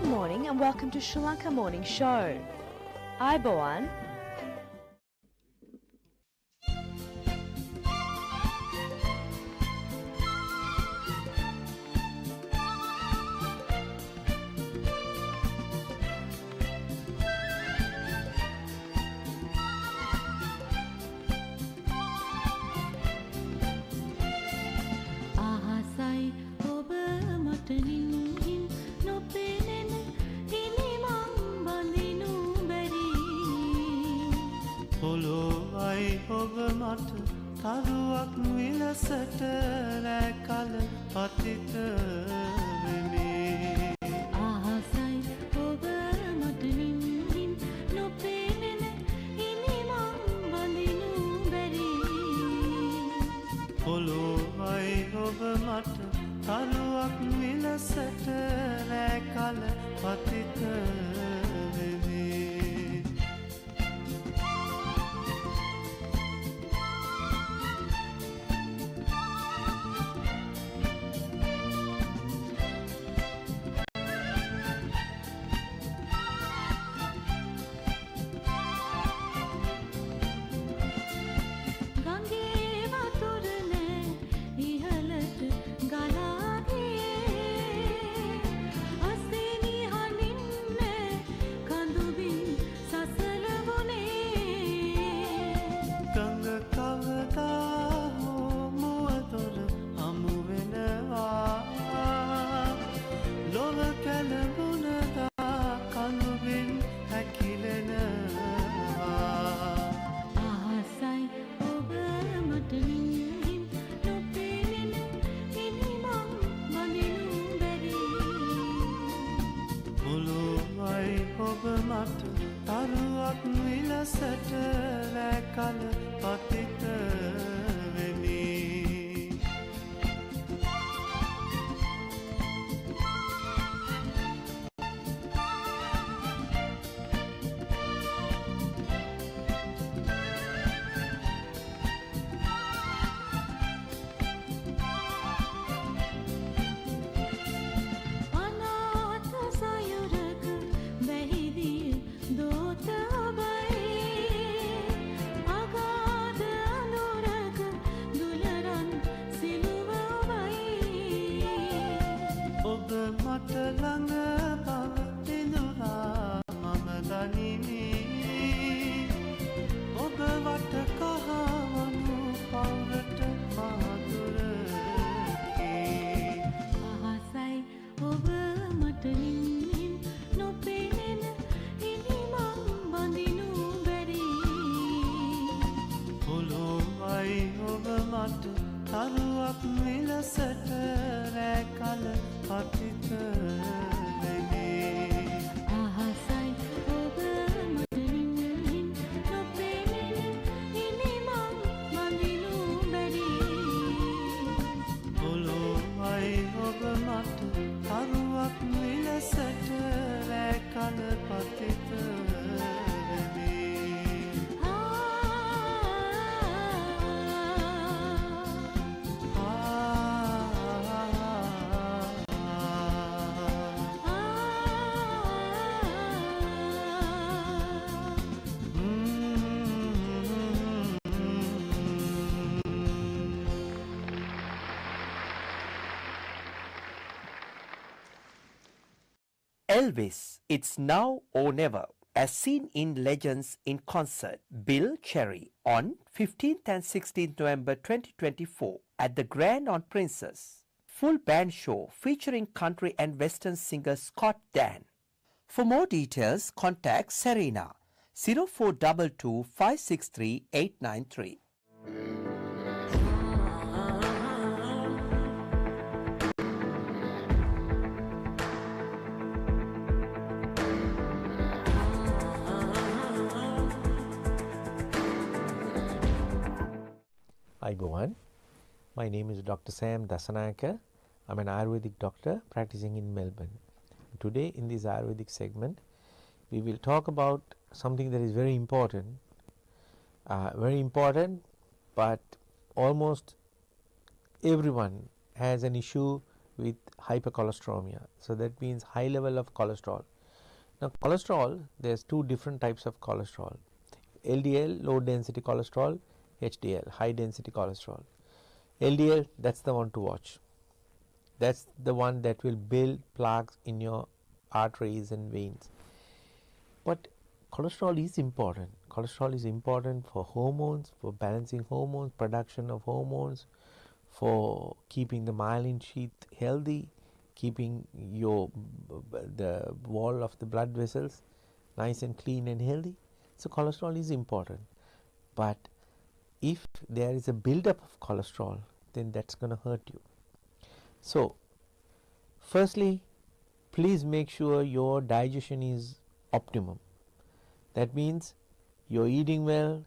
Good morning and welcome to Sri Lanka Morning Show. Ayubowan. ඔබ මට තරුවක් විලසට රැකල පතිත වෙමේ ආසයි ඔබ මට නින්හින් නොපෙනෙන ඉනිමං බඳිනු බැරි පොළොවයි ඔබ මට තරුවක් විලසට රැකල පතිත වෙමේ ඔබ මට තරුවක් විලසට රැකල පතිත වෙමි මට ළඟ පවතිනුරා මම දනිමි ඔබ වට කහවනු පවුරට මාදුරකි ආසයි ඔබ මට නින්හින් නොපෙනෙන ඉනිමං බඳිනු බැරි පොළොවයි ඔබ මට තරුවක් විලසට රැකල පතිත වෙමේ ආසයි ඔබ මට නින්හින් නොපෙනෙන ඉනිමං බඳිනු බැරි පොළොවයි ඔබ මට තරුවක් විලසට රැකල පතිත වෙමේ Elvis, It's Now or Never, as seen in Legends in Concert, Bill Cherry, on 15th and 16th November 2024 at the Grand on Princess. Full band show featuring country and western singer Scott Dan. For more details, contact Serena 0422 563 893. Ayubowan. My name is Dr. Sam Dasanayake. I'm an Ayurvedic doctor practicing in Melbourne. Today in this Ayurvedic segment, we will talk about something that is very important, but almost everyone has an issue with hypercholesteremia. So that means high level of cholesterol. Now cholesterol, there's two different types of cholesterol: LDL, low density cholesterol; HDL, high density cholesterol. LDL, that's the one to watch. That's the one that will build plaques in your arteries and veins. But cholesterol is important. Cholesterol is important for hormones, for balancing hormones, production of hormones, for keeping the myelin sheath healthy, keeping the wall of the blood vessels nice and clean and healthy. So cholesterol is important. But if there is a buildup of cholesterol, then that's going to hurt you. So firstly, please make sure your digestion is optimum. That means you're eating well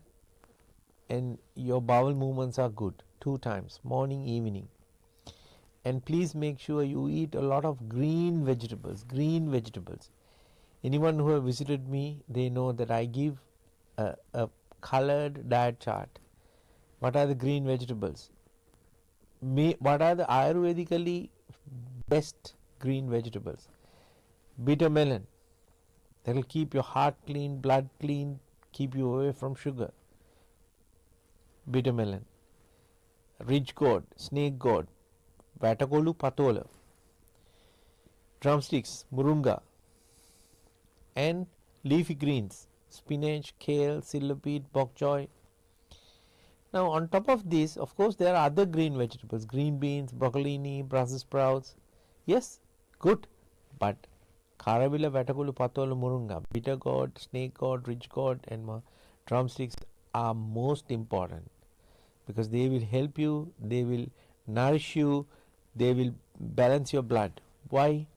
and your bowel movements are good 2 times, morning, evening. And please make sure you eat a lot of green vegetables. Green vegetables. Anyone who have visited me, they know that I give a colored diet chart. What are the green vegetables? What are the Ayurvedically best green vegetables? Bitter melon. That will keep your heart clean, blood clean, keep you away from sugar. Bitter melon. Ridge gourd, snake gourd, vatakolu patola, drumsticks, murunga, and leafy greens, spinach, kale, silverpeat, bok choy. Now on top of this, of course, there are other green vegetables: green beans, broccolini, Brussels sprouts. Yes, good, but Karavila, vatakolu patola, murunga, bitter gourd, snake gourd, ridge gourd, and drumsticks are most important, because they will help you, they will nourish you, they will balance your blood. Why?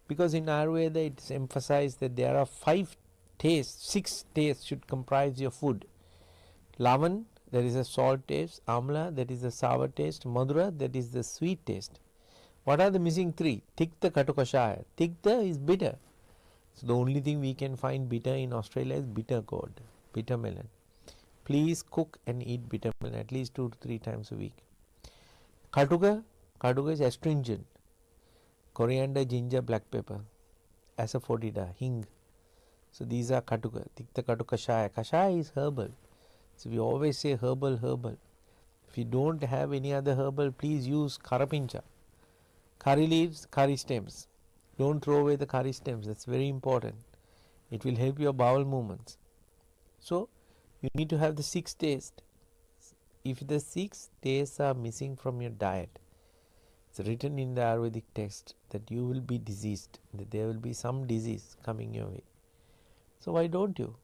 Because in Ayurveda it is emphasized that there are 5 tastes, 6 tastes should comprise your food. Lavan, that is a salt taste; Amla, that is a sour taste; Madhura, that is the sweet taste. What are the missing 3? Tikta, Katukashaya. Tikta is bitter. So the only thing we can find bitter in Australia is bitter gourd, bitter melon. Please cook and eat bitter melon at least 2 to 3 times a week. Katuka is astringent. Coriander, ginger, black pepper, asafoetida, hing. So these are katuka. Tikta, Katuka, Kashaya. Kashaya is herbal. So we always say herbal, herbal. If you don't have any other herbal, please use karapincha. Curry leaves, curry stems. Don't throw away the curry stems. That's very important. It will help your bowel movements. So you need to have the 6 tastes. If the 6 tastes are missing from your diet, it's written in the Ayurvedic text that you will be diseased, that there will be some disease coming your way. So why don't you?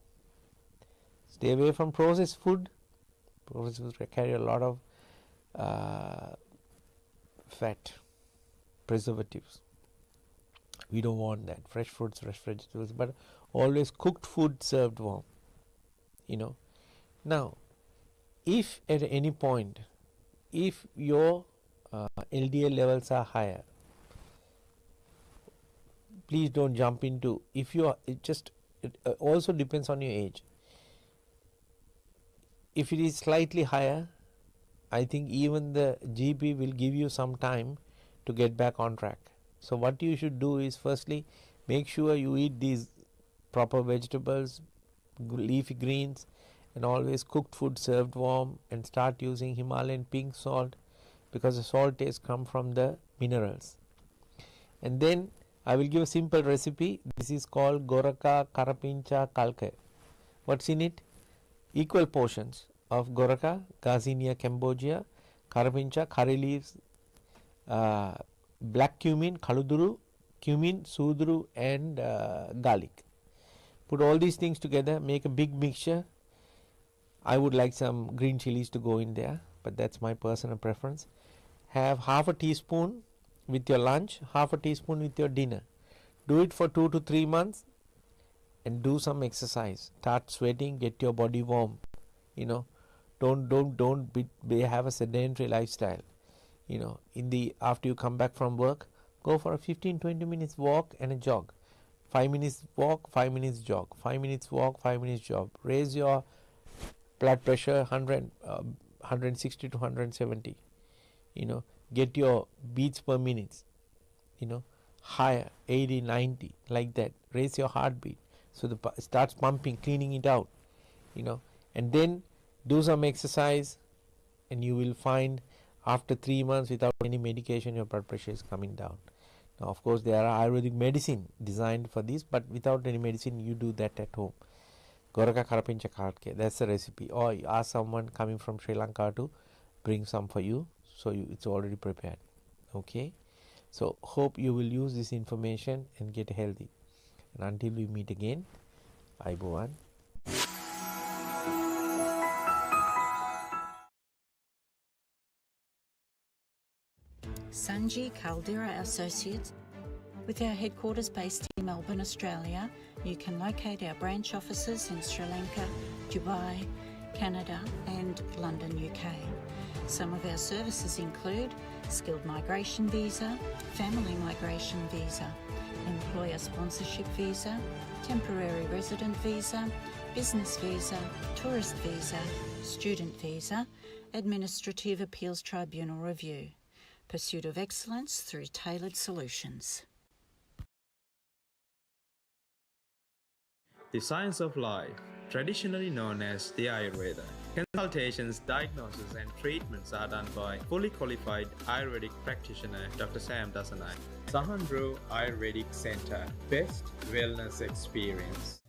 Stay away from processed food. Processed foods carry a lot of fat, preservatives. We don't want that. Fresh fruits, fresh vegetables, but always cooked food served warm. Now, if at any point, if your LDL levels are higher, please don't jump into, if you are, it also depends on your age. If it is slightly higher, I think even the GP will give you some time to get back on track. So what you should do is, firstly, make sure you eat these proper vegetables, leafy greens, and always cooked food served warm, and start using Himalayan pink salt, because the salt taste come from the minerals. And then I will give a simple recipe. This is called Goraka Karapincha Kalke. What's in it? Equal portions of Goraka, Garcinia Cambogia, Karapincha, curry leaves, black cumin, Kaluduru, cumin, suduru, and garlic. Put all these things together, make a big mixture. I would like some green chilies to go in there, but that's my personal preference. Have half a teaspoon with your lunch, half a teaspoon with your dinner. Do it for 2 to 3 months and do some exercise. Start sweating, get your body warm. Don't have a sedentary lifestyle. After you come back from work, go for a 15-20 minutes walk and a jog. 5 minutes walk, 5 minutes jog. 5 minutes walk, 5 minutes jog. Raise your blood pressure 160 to 170. Get your beats per minute. higher, 80, 90, like that. Raise your heartbeat. So it starts pumping, cleaning it out, and then do some exercise, and you will find after 3 months without any medication your blood pressure is coming down. Now, of course, there are Ayurvedic medicine designed for this, but without any medicine, you do that at home. Goraka Karapincha Kartke, that's the recipe. Or you ask someone coming from Sri Lanka to bring some for you, so it's already prepared. Okay? So, hope you will use this information and get healthy. And until we meet again, Aibowan. Sanji Caldera Associates. With our headquarters based in Melbourne, Australia, you can locate our branch offices in Sri Lanka, Dubai, Canada and London, UK. Some of our services include skilled migration visa, family migration visa, employer sponsorship visa, temporary resident visa, business visa, tourist visa, student visa, administrative appeals tribunal review. Pursuit of excellence through tailored solutions. The science of life, traditionally known as the Ayurveda. Consultations, diagnosis and treatments are done by fully qualified Ayurvedic practitioner Dr. Sam Dasanai. Sahandro Ayurvedic Center, best wellness experience.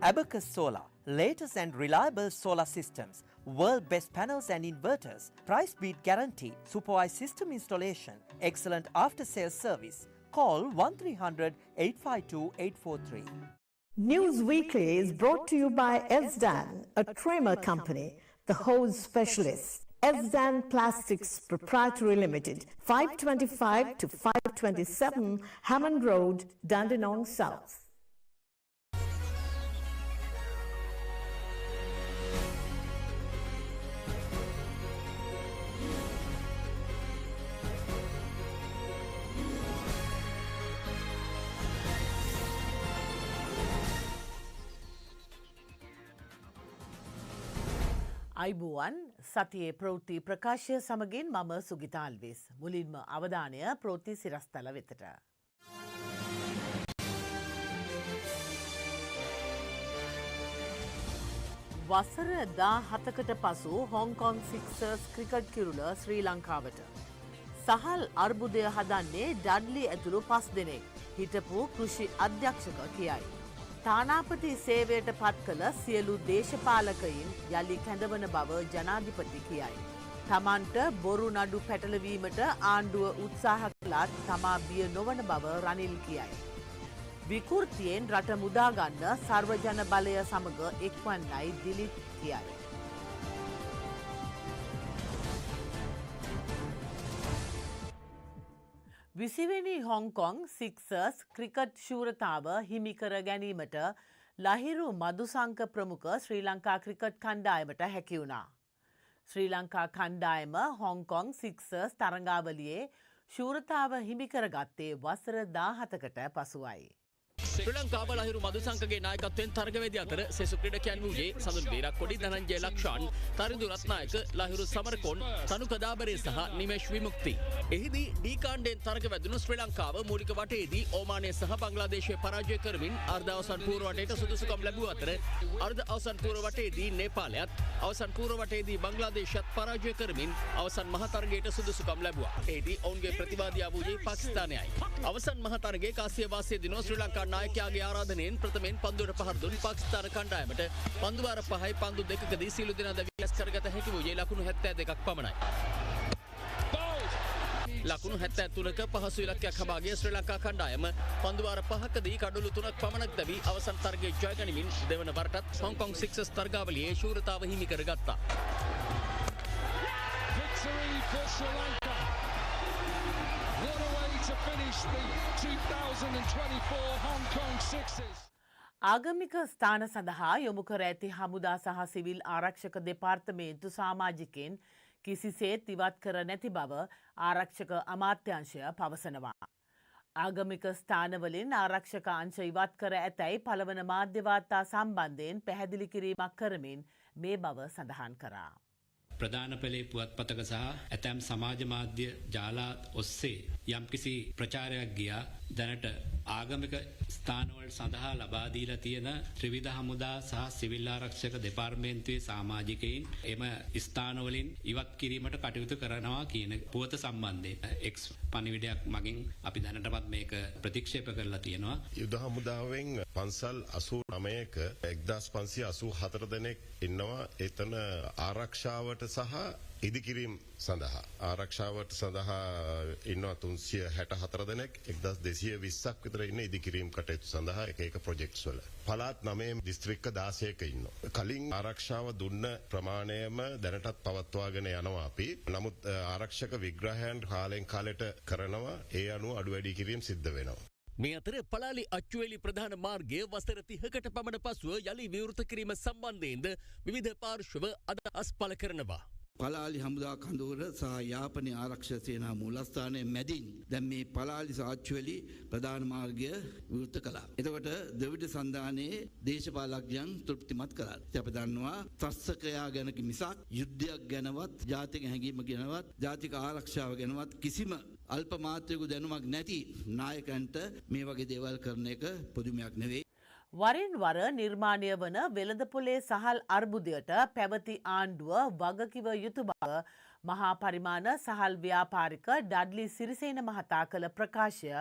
Abacus Solar, latest and reliable solar systems, world best panels and inverters, price beat guarantee, supervised system installation, excellent after sales service. Call 1300 852 843. News Weekly is brought to you by Elsdan, a trimmer company, the hose specialist. Elsdan Plastics Proprietary Limited, 525 to 527 Hammond Road, Dandenong South. අයිබුවන් සතියේ ප්‍රවෘත්ති ප්‍රකාශය සමගින් මම සුගිතා අල්විස්. මුලින්ම අවධානය ප්‍රවෘත්ති සිරස්තල වෙතට. වසර 17කට පසු හොංකොං සික්සර්ස් ක්‍රිකට් කිරුළ ශ්‍රී ලංකාවට. සහල් අර්බුදය හදන්නේ ඩඩ්ලි ඇතුළු 5 දෙනෙක්. හිටපු කෘෂි අධ්‍යක්ෂක කියයි. තානාපති සේවයට පත් කළ සියලු දේශපාලකයින් යළි කැඳවන බව ජනාධිපති කියයි. තමන්ට බොරු නඩු පැටලවීමට ආණ්ඩුව උත්සාහ කළත් තමා බිය නොවන බව රනිල් කියයි. විකෘතියෙන් රට මුදාගන්න සර්වජන බලය සමග එක්වන්නයි දිලිත් කියයි. විසිවෙනි හොංකොං සික්සර්ස් ක්‍රිකට් ශූරතාව හිමිකර ගැනීමට ලහිරු මදුසංක ප්‍රමුඛ ශ්‍රී ලංකා ක්‍රිකට් කණ්ඩායමට හැකි වුණා. ශ්‍රී ලංකා කණ්ඩායම හොංකොං සික්සර්ස් තරඟාවලියේ ශූරතාව හිමිකරගත්තේ වසර 17කට පසුවයි. ශ්‍රී ලංකාව ලහිරු මදුසංකගේ නායකත්වයෙන් තරගවේදී අතර සෙසු ක්‍රීඩකයන් වූයේ සඳුන් වීරක්කොඩි ධනංජය ලක්ෂාන්, තරිඳු රත්නායක, ලහිරු සමරකොන්, තනු කදාබරේ සහ නිමේෂ් විමුක්ති. එහිදී ඩී කාණ්ඩයෙන් තරගවැදුණු ශ්‍රී ලංකාව මූලික වටයේදී ඕමානය සහ බංග්ලාදේශය පරාජය කරමින් අර්ධ අවසන් පූර්ව වටයට සුදුසුකම් ලැබුව අතර අර්ධ අවසන් පූර්ව වටයේදී නේපාලයත් අවසන් පූර්ව වටයේදී බංග්ලාදේශයත් පරාජය කරමින් අවසන් මහ තරගයට සුදුසුකම් ලැබුවා. එහිදී ඔවුන්ගේ ප්‍රතිවාදියා වූයේ පාකිස්තානයයි. අවසන් මහ තරගයේ කාසිය වාසිය දිනෝ ශ්‍රී ලංකා නායකයාගේ ආරාධනයෙන් ප්‍රථමයෙන් පන්දුවට පහර දුන් පාකිස්තාන කණ්ඩායමට පන්දු වාර 5යි පන්දු දෙකකදී සියලු දෙනා දැවිලස් කරගත හැකි වූයේ ලකුණු 72ක් පමණයි. ලකුණු 73ක පහසු ඉලක්කයක් හබාගේ ශ්‍රී ලංකා කණ්ඩායම පන්දු වාර 5කදී කඩලු 3ක් පමණක් දැවි අවසන් තරගයේ ජය ගනිමින් දෙවන වරටත් හොංකොං සික්සර්ස් තරගාවලියේ ශූරතාව හිමි කරගත්තා. Victory for Sri Lanka. What a way to finish the 2024 Hong Kong Sixers. ආගමික ස්ථාන සඳහා යොමු කර ඇති හමුදා සහ සිවිල් ආරක්ෂක දෙපාර්තමේන්තු සමාජිකයින් කිසිසේත් ඉවත් කර නැති බව ආරක්ෂක අමාත්‍යාංශය පවසනවා. ආගමික ස්ථානවලින් ආරක්ෂක අංශ ඉවත් කර ඇතැයි පළවන මාධ්‍ය වාර්තා සම්බන්ධයෙන් පැහැදිලි කිරීමක් කරමින් මේ බව සඳහන් කරා. ප්‍රධාන පෙළේ පුවත්පතක සහ ඇතැම් සමාජ මාධ්‍ය ජාලා ඔස්සේ යම්කිසි ප්‍රචාරයක් ගියා. දැනට ආගමික ස්ථානවල සඳහා ලබා දීලා තියෙන ත්‍රිවිධ හමුදා සහ සිවිල් ආරක්ෂක දෙපාර්තමේන්තුවේ සමාජිකයින් එම ස්ථානවලින් ඉවත් කිරීමට කටයුතු කරනවා කියන පුවත සම්බන්ධයෙන් එක්ස් පණිවිඩයක් මගින් අපි දැනටමත් මේක ප්‍රතික්ෂේප කරලා තියෙනවා. යුද හමුදාවෙන් පන්සල් 89ක 1584 දෙනෙක් ඉන්නවා එතන ආරක්ෂාවට සහ ඉදිකිරීම සඳහා. ආරක්ෂාවට සඳහා ඉන්නවා 364 දෙනෙක් 1220ක් විතර ඉන්න ඉදිකිරීම කටයුතු සඳහා එක ප්‍රොජෙක්ට්ස් වල. පළාත් 9 දිස්ත්‍රික්ක 16ක ඉන්නවා. කලින් ආරක්ෂාව දුන්න ප්‍රමාණයම දැනටත් පවත්වාගෙන යනවා අපි. නමුත් ආරක්ෂක විග්‍රහයන් කාලෙන් කාලෙට කරනවා ඒ අනුව අඩු වැඩි කිරීම සිද්ධ වෙනවා. මේ අතර පලාලි අච්චුවේලි ප්‍රධාන මාර්ගය වසර 30කට පමණ පසුව යළි විවෘත කිරීම සම්බන්ධයෙන්ද විවිධ පාර්ශ්ව අදහස් පළ කරනවා. පලාලි හමුදා කඳවුර සහ යාපනයේ ආරක්ෂක සේනා මූලස්ථානයේ මැදින් දැන් මේ පලාලි සාච්චුවේලි ප්‍රධාන මාර්ගය විවෘත කළා. එතකොට ද්‍රවිඩ සන්ධානයේ දේශපාලඥයන් තෘප්තිමත් කරා. අපි දන්නවා තස්සකයා ගැන මිසක් යුද්ධයක් ගැනවත් ජාතික හැඟීම ගැනවත් ජාතික ආරක්ෂාව ගැනවත් කිසිම අල්ප මාත්‍රික දැනුමක් නැති නායකයන්ට මේ වගේ දේවල් කරන එක පුදුමයක් නෙවෙයි. වරින් වර නිර්මාණය වන වෙළඳපොලේ සහල් අර්බුදයට පැවති ආණ්ඩුව වගකිව යුතු බව මහා පරිමාණ සහල් ව්‍යාපාරික ඩඩ්ලි සිරිසේන මහතා කළ ප්‍රකාශය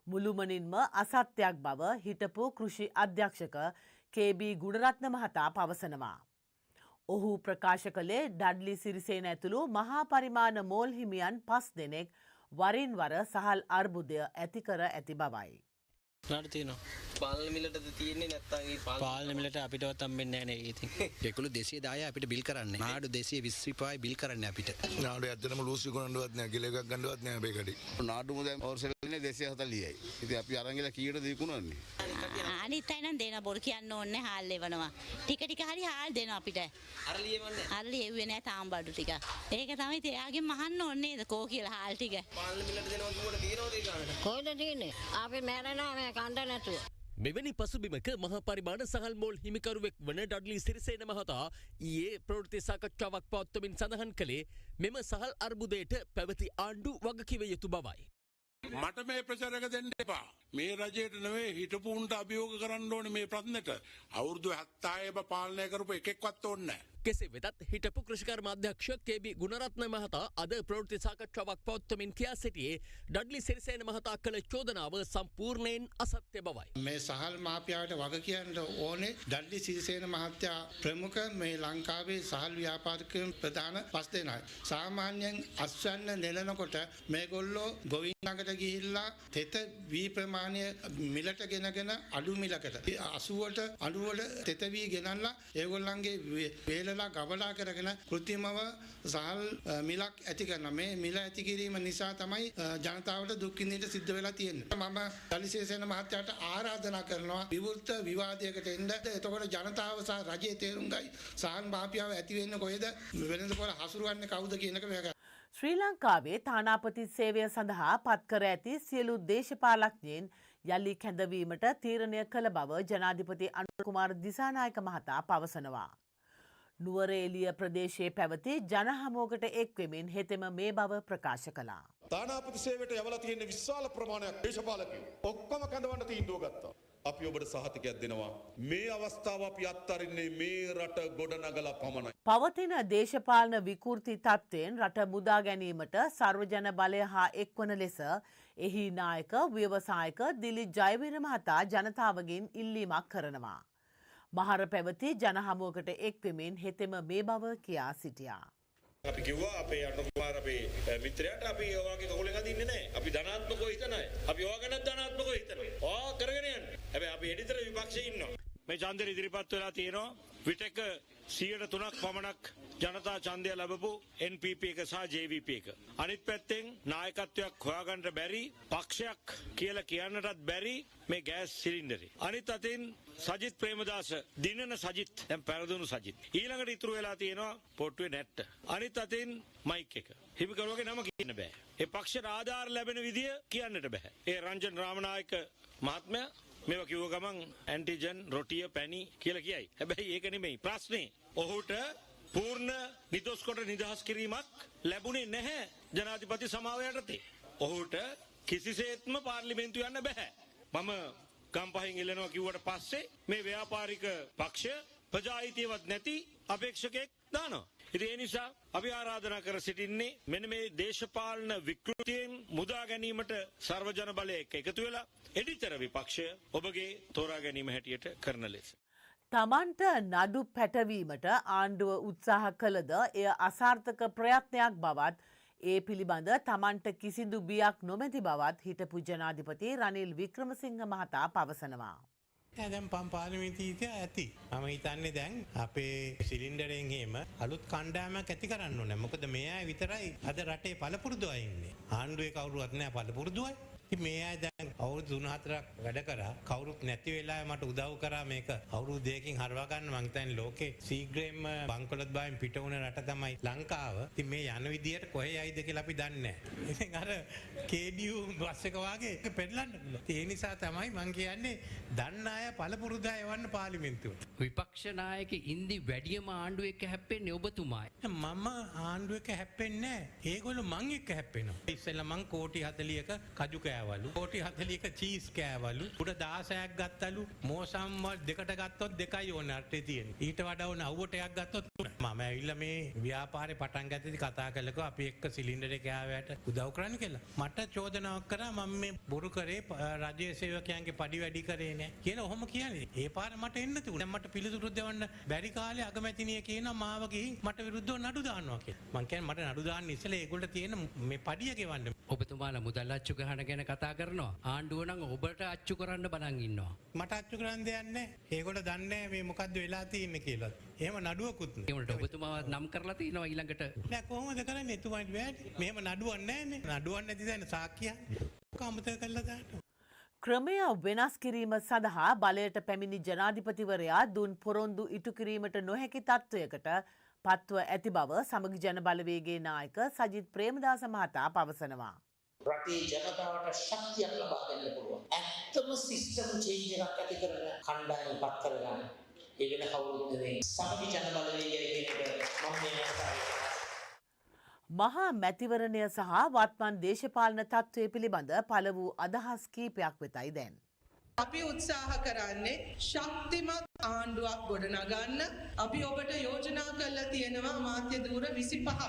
මුළුමනින්ම අසත්‍යයක් බව හිටපු කෘෂි අධ්‍යක්ෂක KB ගුණරත්න මහතා පවසනවා. ඔහු ප්‍රකාශ කළේ ඩඩ්ලි සිරිසේන ඇතුළු මහා පරිමාණ මෝල් හිමියන් 5 දෙනෙක් වරින් වර සහල් අර්බුදය ඇති කර ඇති බවයි. නාඩ තියෙනවා. පාලන මිලටද තියෙන්නේ නැත්නම් ඒ පාලන මිලට අපිටවත් හම්බෙන්නේ නැහැ නේ. ඉතින් ඒගොල්ලෝ 210 අපිට බිල් කරන්නේ. නාඩු 220 විපායි බිල් කරන්නේ අපිට. නාඩු ඇත්තටම ලූසි ගන්නවත් නැහැ. කිලෝ එකක් ගන්නවත් නැහැ අපේ කඩේ. නාඩුම දැන් ඕර්සෙල් ඉන්නේ 240යි. ඉතින් අපි අරන් ගිහලා කීයටද විකුණන්නේ? අනිත් අය නම් දෙන බොර කියන්න ඕනේ හාල් ලෙවනවා. ටික ටික හරි හාල් දෙනවා අපිට. අර ලියවන්නේ. අර ලියුවේ නැහැ තාම බඩු ටික. ඒක තමයි එයාගෙන් මහන්න ඕනේ නේද කෝ කියලා හාල් ටික. පාලන මිලට දෙනවා කිව්වට තියෙනවද ඒ ගානට? කොහෙද තියෙන්නේ? අපි මැරෙනවා මේ කණ්ඩ නැතුව. මෙවැනි පසුබිමක මහා පරිමාණ සහල් මෝල් හිමිකරුවෙක් වන ඩඩ්ලි සිරිසේන මහතා ඊයේ ප්‍රවෘත්ති සාකච්ඡාවක් පවත්වමින් සඳහන් කළේ මෙම සහල් අර්බුදයට පැවති ආණ්ඩු වගකිව යුතු බවයි. මට මේ ප්‍රචාරක දෙන්න එපා. මේ රජයට නෙවෙයි හිටපු උන්ට අභියෝග කරන්න ඕනේ මේ ප්‍රශ්නෙට. අවුරුදු 70 පාලනය කරපු එකෙක්වත් ඕනේ නැහැ. කෙසේ වෙතත් හිටපු කෘෂිකර්ම අධ්‍යක්ෂ KB ගුණරත්න මහතා අද ප්‍රවෘත්ති සාකච්ඡාවක් පවත්වමින් කියා සිටියේ ඩඩ්ලි සිරිසේන මහතා කළ චෝදනාව සම්පූර්ණයෙන් අසත්‍ය බවයි. මේ සහල් මාෆියාවට වග කියන්න ඕනේ ඩඩ්ලි සිරිසේන මහත්තයා ප්‍රමුඛ මේ ලංකාවේ සහල් ව්‍යාපාරිකයන් ප්‍රධාන 5 දෙනයි. සාමාන්‍යයෙන් අස්වැන්න නෙලනකොට මේගොල්ලෝ ගොවින්ගකට ගිහිල්ලා තෙත වී ප්‍රමාණය මිලට ගෙනගෙන අඩු මිලකට 80ට 90ට තෙත වී ගෙනල්ලා ඒගොල්ලන්ගේ වේල ගබඩා කරගෙන කෘත්‍රිමව සහල් මිලක් ඇති කරනවා. මේ මිල ඇති කිරීම නිසා තමයි ජනතාවට දුක් විඳින්න සිද්ධ වෙලා තියෙන්නේ. මම දලිසේසේන මහත්තයාට ආරාධනා කරනවා විවෘත විවාදයකට එන්න. එතකොට ජනතාව සහ රජයේ තේරුම් ගයි සහල් මාෆියාව ඇති වෙන්නේ කොහෙද? වෙළඳපොළ හසුරුවන්නේ කවුද කියන එක මේක. ශ්‍රී ලංකාවේ තානාපති සේවය සඳහා පත්කර ඇති සියලු දේශපාලඥයින් යළි කැඳවීමට තීරණය කළ බව ජනාධිපති අනුර කුමාර දිසානායක මහතා පවසනවා. නුවරඑළිය ප්‍රදේශයේ පැවති ජනහමුවකට එක්වෙමින් හෙතෙම මේ බව ප්‍රකාශ කළා. තානාපති සේවයට යවලා තියෙන විශාල ප්‍රමාණයක් දේශපාලකයෝ ඔක්කොම කැඳවන්න තීන්දුව ගත්තා. අපි ඔබට සහතිකයක් දෙනවා. මේ අවස්ථාව අපි අත්හරින්නේ මේ රට ගොඩනගලා පමණයි. පවතින දේශපාලන විකෘති තත්ත්වයෙන් රට මුදා ගැනීමට සර්වජන බලය හා එක්වන ලෙස එහි නායක ව්‍යවසායක දිලිත් ජයවීර මහතා ජනතාවගෙන් ඉල්ලීමක් කරනවා. මහර පැවති ජනහමුවකට එක්වෙමින් හෙතෙම මේ බව කියා සිටියා. අපි කිව්වා අපේ අනුකුමාර අපේ මිත්‍රයාට අපි ඔයගේ කකුලෙන් අදින්නේ නැහැ. අපි ධනාත්මකව හිතන අය. අපි ඔයා ගැන ධනාත්මකව හිතනවා. ඔයා කරගෙන යන්න. හැබැයි අපි එඩිතර විපක්ෂයේ ඉන්නවා. මේ ඡන්දෙ ඉදිරිපත් වෙලා තියෙනවා. විටක 103ක් පමණක් ජනතා ඡන්දය ලැබපු NPP එක සහ JVP එක. අනිත් පැත්තෙන් නායකත්වයක් හොයාගන්න බැරි පක්ෂයක් කියලා කියන්නටත් බැරි මේ ගෑස් සිලින්ඩරේ. අනිත් අතින් සජිත් ප්‍රේමදාස දිනන සජිත් දැන් පෙරදුණු සජිත්. ඊළඟට ඉතුරු වෙලා තියෙනවා පොට්ටුවේ නැට්ට. අනිත් අතින් මයික් එක. හිමිකරුවගේ නම කියන්න බෑ. ඒ පක්ෂයට ආධාර ලැබෙන විදිය කියන්නට බෑ. ඒ රංජන් රාමනායක මහත්මයා මේවා කිව්ව ගමන් ඇන්ටිජන් රොටිය පැණි කියලා කියයි. හැබැයි ඒක නෙමෙයි ප්‍රශ්නේ. ඔහුට පූර්ණ නිදොස් කොට නිදහස් කිරීමක් ලැබුණේ නැහැ ජනාධිපති සමාව යටතේ. ඔහුට කිසිසේත්ම පාර්ලිමේන්තු යන්න බෑ. මම ගම්පහින් ඉල්ලනවා කිව්වට පස්සේ මේ ව්‍යාපාරික පක්ෂ ප්‍රජාහිතයවත් නැති අපේක්ෂකෙක් දානවා. ඉතින් ඒ නිසා අපි ආරාධනා කර සිටින්නේ මෙන්න මේ දේශපාලන විකෘතියෙන් මුදා ගැනීමට සර්වජන බලය එක්ක එකතු වෙලා එඩිතර විපක්ෂය ඔබගේ තෝරා ගැනීම හැටියට කරන ලෙස. තමන්ට නඩු පැටවීමට ආණ්ඩුව උත්සාහ කළද එය අසාර්ථක ප්‍රයත්නයක් බවත් ඒ පිළිබඳ තමන්ට කිසිදු බියක් නොමැති බවත් හිටපු ජනාධිපති රනිල් වික්‍රමසිංහ මහතා පවසනවා. දැන් පාර්ලිමේන්තුවේ ඇති. මම හිතන්නේ දැන් අපේ සිලින්ඩරෙන් එහෙම අලුත් කණ්ඩායමක් ඇති කරන්න ඕනේ. මොකද මේ අය විතරයි අද රටේ පළපුරුදු අය ඉන්නේ. ආණ්ඩුවේ කවුරුවත් නැහැ පළපුරුදු අය. ඉතින් මේ අය දැන් අවුරුදු 3-4ක් වැඩ කරා. කවුරුත් නැති වෙලාවේ මට උදව් කරා මේක අවුරුදු 2කින් හරවා ගන්න. මං හිතන්නේ ලෝකේ ශීඝ්‍රයෙන්ම බංකොලොත් බයෙන් පිට වුණ රට තමයි ලංකාව. ඉතින් මේ යන විදියට කොහේ යයිද කියලා අපි දන්නේ නැහැ. ඉතින් අර KDU බස් එක වාගේ පෙරලන්න පුළුවන්. ඒ නිසා තමයි මං කියන්නේ දන්න අය පළපුරුදු අය වන්න පාර්ලිමේන්තුවට. විපක්ෂ නායක ඉන්දි වැඩියම ආණ්ඩුව එක්ක හැප්පෙන්නේ ඔබතුමායි. මම ආණ්ඩුව එක්ක හැප්පෙන්නේ නැහැ. ඒගොල්ලෝ මං එක්ක හැප්පෙනවා. ඉස්සෙල්ලා මං කෝටි 40ක කජු කෑවලු. කෝටි 40ක චීස් කෑවලු. උඩ 16ක් ගත්තලු. මෝසම් වල දෙකට ගත්තොත් 2යි ඕන රටේ තියෙන්නේ. ඊට වඩා ඕන අවුවට එකක් ගත්තොත් 3යි. මම ඇවිල්ලා මේ ව්‍යාපාරේ පටන් ගත්තදී කතා කළකෝ අපි එක්ක සිලින්ඩර් එක ආවයට උදව් කරන්න කියලා. මට චෝදනාවක් කරා මම මේ බොරු කරේ රජයේ සේවකයන්ගේ පඩි වැඩි කරේ නෑ කියලා ඔහොම කියන්නේ. ඒ පාර මට එන්න තිබුණා. දැන් මට පිළිතුරු දෙවන්න බැරි කාලේ අගමැතිනිය කියනවා මාව ගිහින් මට විරුද්ධව නඩු දානවා කියලා. මං කියන්නේ මට නඩු දාන්න ඉස්සෙල්ලා ඒගොල්ලෝ තියෙන මේ පඩිය ගෙවන්න. ඔබතුමාලා මුදල් අච්චු ගහන ගැන කතා කරනවා. ආණ්ඩුව නම් ඔබට අච්චු කරන්න බලන් ඉන්නවා. මට අච්චු කරන්න දෙයක් නැහැ. ඒගොල්ලෝ දන්නේ මේ මොකද්ද වෙලා තියෙන්නේ කියලා. එහෙම නඩුවකුත් නෑ. ඒකට ඔබතුමාවත් නම් කරලා තිනවා ඊළඟට. නෑ කොහොමද කරන්නේ? එතුමාට බෑනේ. මෙහෙම නඩුවක් නැහැනේ. නඩුවක් නැති දැන සාක්කිය. කමතක කළා දාන්න. ක්‍රමය වෙනස් කිරීම සඳහා බලයට පැමිණි ජනාධිපතිවරයා දුන් පොරොන්දු ඉටු කිරීමට නොහැකි තත්ත්වයකට පත්ව ඇති බව සමගි ජන බලවේගයේ නායක සජිත් ප්‍රේමදාස මහතා පවසනවා. රටේ ජනතාවට ශක්තියක් ලබා දෙන්න පුළුවන්. ඇත්තම සිස්ටම් චේන්ජ් එකක් ඇති කරන කණ්ඩායම පත් කරගන්න. ඒ වෙන කවුරුත් නෙවෙයි. සමගි ජන බලවේගයේ කියන මම මේ මහා මැතිවරණය සහ වත්මන් දේශපාලන තත්ත්වය පිළිබඳ පළ වූ අදහස් කීපයක් වෙතයි දැන්. අපි උත්සාහ කරන්නේ ශක්තිමත් ආණ්ඩුවක් ගොඩනගන්න. අපි ඔබට යෝජනා කරලා තියෙනවා අමාත්‍ය ධූර 25ක්.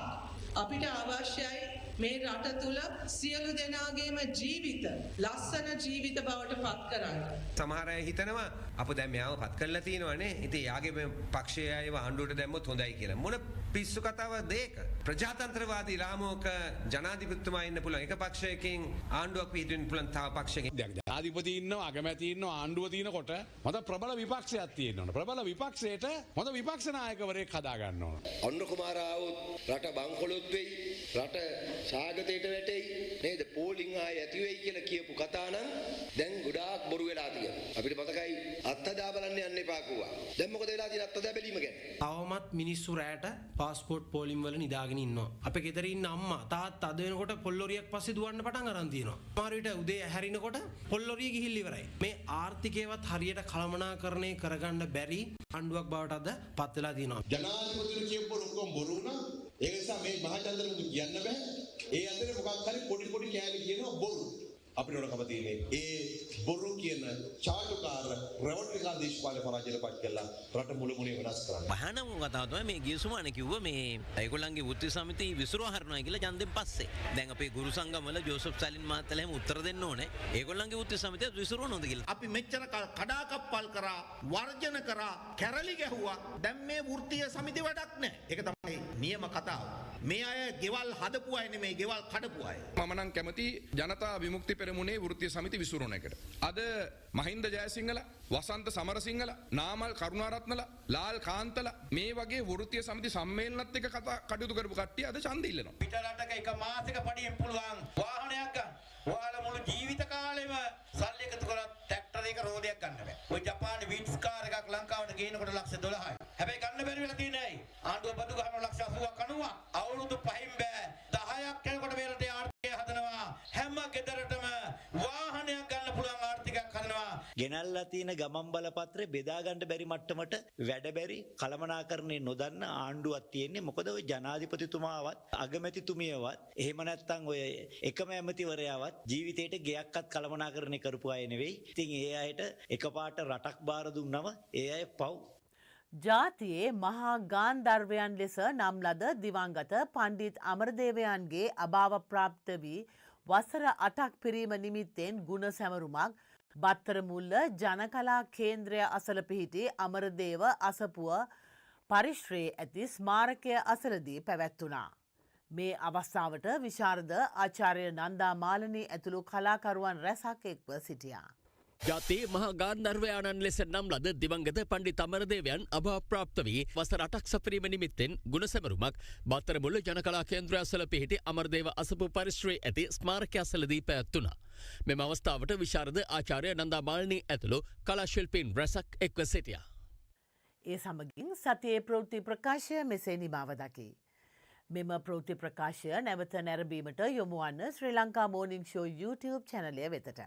අපිට අවශ්‍යයි මේ රට තුල සියලු දෙනාගේම ජීවිත ලස්සන ජීවිත බවට පත් කරන්න. සමහර අය හිතනවා අප දැන් මෙයාව පත් කරලා තියෙනවානේ. ඉතින් යාගේ පක්ෂයේ අයව ආණ්ඩුවට දැම්මොත් හොඳයි කියලා. මොන පිස්සු කතාවක්ද ඒක? ප්‍රජාතන්ත්‍රවාදී රාමුවක ජනාධිපතිතුමා ඉන්න පුළුවන් එක පක්ෂයකින් ආණ්ඩුවක් පිහිටවෙන්න පුළුවන් තව පක්ෂයකින්. ජනාධිපති ඉන්නවා අගමැති ඉන්නවා ආණ්ඩුව තියෙනකොට මත ප්‍රබල විපක්ෂයක් තියෙන්න ඕන. ප්‍රබල විපක්ෂයට හොඳ විපක්ෂ නායකවරයෙක් හදා ගන්න ඕන. අන්න කුමාරාවොත් රට බංකොලොත් වෙයි. රට සාගතයට වැටෙයි. නේද? පෝලිං ආය ඇති වෙයි කියලා කියපු කතා නම් දැන් ගොඩාක් බොරු වෙලා තියෙනවා. අපිට මතකයි අත්හදා බලන්න යන්න එපා කිව්වා. දැන් මොකද වෙලා තියෙන්නේ අත්හදා බැලීම ගැන? තවමත් මිනිස්සු රැට පාස්පෝර්ට් පෝලිම් වල නිදාගෙන ඉන්නවා. අපේ ගෙදර ඉන්න අම්මා තාත්තා අද වෙනකොට පොල්ලොරියක් පස්සේ දුවන්න පටන් අරන් තියෙනවා. සමහර විට උදේ හැරිනකොට පොල්ලොරිය ගිහිල්ලා ඉවරයි. මේ ආර්ථිකයවත් හරියට කළමනාකරණය කරගන්න බැරි ආණ්ඩුවක් බවට අද පත් වෙලා තියෙනවා. ජනාධිපතිතුමා කියපු ඔක්කොම බොරු වුණා. ඒ නිසා මේ මහචන්ද්‍රමුත් කියන්න බෑ. ඒ අතරේ මොකක් හරි පොඩි කෑලි කියනවා බොරු. අපිට ඕනකම තියෙන්නේ ඒ බොරු කියන චාටුකාර රැවටිකා දේශපාලන පරාජයට පත් කළා රට මුල මුලේ වෙනස් කරන්න. මහානම කතාව තමයි මේ ගියසුමාන කිව්ව මේ ඒගොල්ලන්ගේ වෘත්ති සමිතිය විසිරුව හරිනවා කියලා ඡන්දෙන් පස්සේ. දැන් අපේ ගුරු සංගම වල ජෝසප් සලින් මහත්තයා එහෙම උත්තර දෙන්න ඕනේ. ඒගොල්ලන්ගේ වෘත්ති සමිතිය විසිරුවනොද කියලා. අපි මෙච්චර කඩාකප්පල් කරා, වර්ජන කරා, කැරලි ගැහුවා. දැන් මේ වෘත්තීය සමිතිය වැඩක් නැහැ. ඒක තමයි නියම කතාව. මේ අය ගෙවල් හදපු අය නෙමෙයි ගෙවල් කඩපු අය. මම නම් කැමති ජනතා විමුක්ති පෙරමුණේ වෘත්තීය සමිති විසිරුණ එකට. අද මහින්ද ජයසිංහල, වසන්ත සමරසිංහල, නාමල් කරුණාරත්නලා, ලාල් කාන්තලා මේ වගේ වෘත්තීය සමිති සම්මේලනත් එක්ක කටයුතු කරපු කට්ටිය අද ඡන්දෙ ඉල්ලනවා. පිට රටක එක මාසෙක පඩියෙන් පුළුවන් වාහනයක් ගන්න. ඔයාලා මුළු ජීවිත කාලෙම සල්ලි එකතු කරලා ට්‍රැක්ටර් එක රෝදයක් ගන්න බෑ. ඔය ජපානයේ වින්ස් කාර් එකක් ලංකාවට ගේනකොට ලක්ෂ 12යි. හැබැයි ගන්න බැරි වෙලා තියෙන්නේ ඇයි? ආණ්ඩුව බදු ගහන ලක්ෂ 80ක් 90ක්. අවුරුදු 5න් බෑ. 10ක් යනකොට මේ රටේ ආර්ථිකය හදනවා. හැම ගෙදරටම වාහනයක් ගන්න පුළුවන් ආර්ථිකයක් හදනවා. ගෙනල්ලා තියෙන ගමන් බලපත්‍රය බෙදා ගන්න බැරි මට්ටමට වැඩ බැරි කළමනාකරණය නොදන්න ආණ්ඩුවක් තියෙන්නේ. මොකද ඔය ජනාධිපතිතුමාවත් අගමැතිතුමියවත් එහෙම නැත්නම් ඔය එකම ඇමතිවරයාවත් ජීවිතේට ගෙයක්වත් කළමනාකරණය කරපු අය නෙවෙයි. ඉතින් ඒ අයට එකපාරට රටක් බාර දුන්නම ඒ අය පව්. ජාතියේ මහා ගාන්ධර්වයන් ලෙස නම් ලද දිවංගත පණ්ඩිත් අමරදේවයන්ගේ අභාව ප්‍රාප්ත වී වසර 8ක් පිරීම නිමිත්තෙන් ගුණ සැමරුමක් බත්තරමුල්ල ජනකලා කේන්ද්‍රය අසල පිහිටි අමරදේව අසපුව පරිශ්‍රයේ ඇති ස්මාරකය අසලදී පැවැත්වුණා. මේ අවස්ථාවට විශාරද ආචාර්ය නන්දා මාලනී ඇතුළු කලාකරුවන් රැසක් එක්ව සිටියා. ජාතියේ මහා ගාන්ධර්වයාණන් ලෙස නම් ලද දිවංගත පණ්ඩිත අමරදේවයන් අභාවප්‍රාප්ත වී වසර 8ක් සපිරීම නිමිත්තෙන් ගුණ සැමරුමක් බත්තරමුල්ල ජනකලා කේන්ද්‍රය අසල පිහිටි අමරදේව අසපු පරිශ්‍රයේ ඇති ස්මාරකය අසලදී පැවැත්වුණා. මෙම අවස්ථාවට විශාරද ආචාර්ය නන්දා මාලනී ඇතුළු කලා ශිල්පීන් රැසක් එක්ව සිටියා. ඒ සමගින් සතියේ ප්‍රවෘත්ති ප්‍රකාශය මෙසේ නිමාව දකි. මෙම ප්‍රවෘත්ති ප්‍රකාශය නැවත නැරඹීමට යොමු වන්න ශ්‍රී ලංකා මෝනිං ෂෝ YouTube චැනලය වෙතට.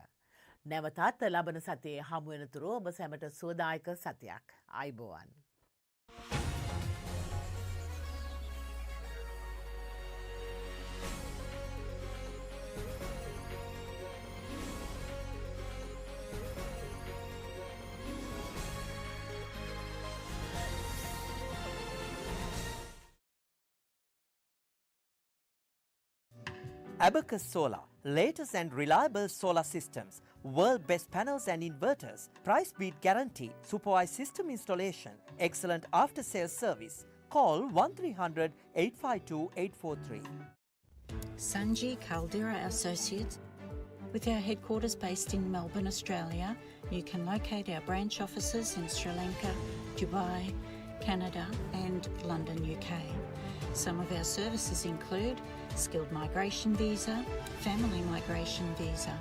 නැවතත් ලබන සතියේ හමු වෙනතුරු ඔබ සැමට සුවදායක සතියක්. ආයුබෝවන්. Abacus Solar, latest and reliable solar systems, world best panels and inverters, price beat guarantee, supervised system installation, excellent after sales service. Call 1300 852 843. Sanji Caldera Associates. With our headquarters based in Melbourne, Australia, you can locate our branch offices in Sri Lanka, Dubai, Canada and London, UK. Some of our services include skilled migration visa, family migration visa,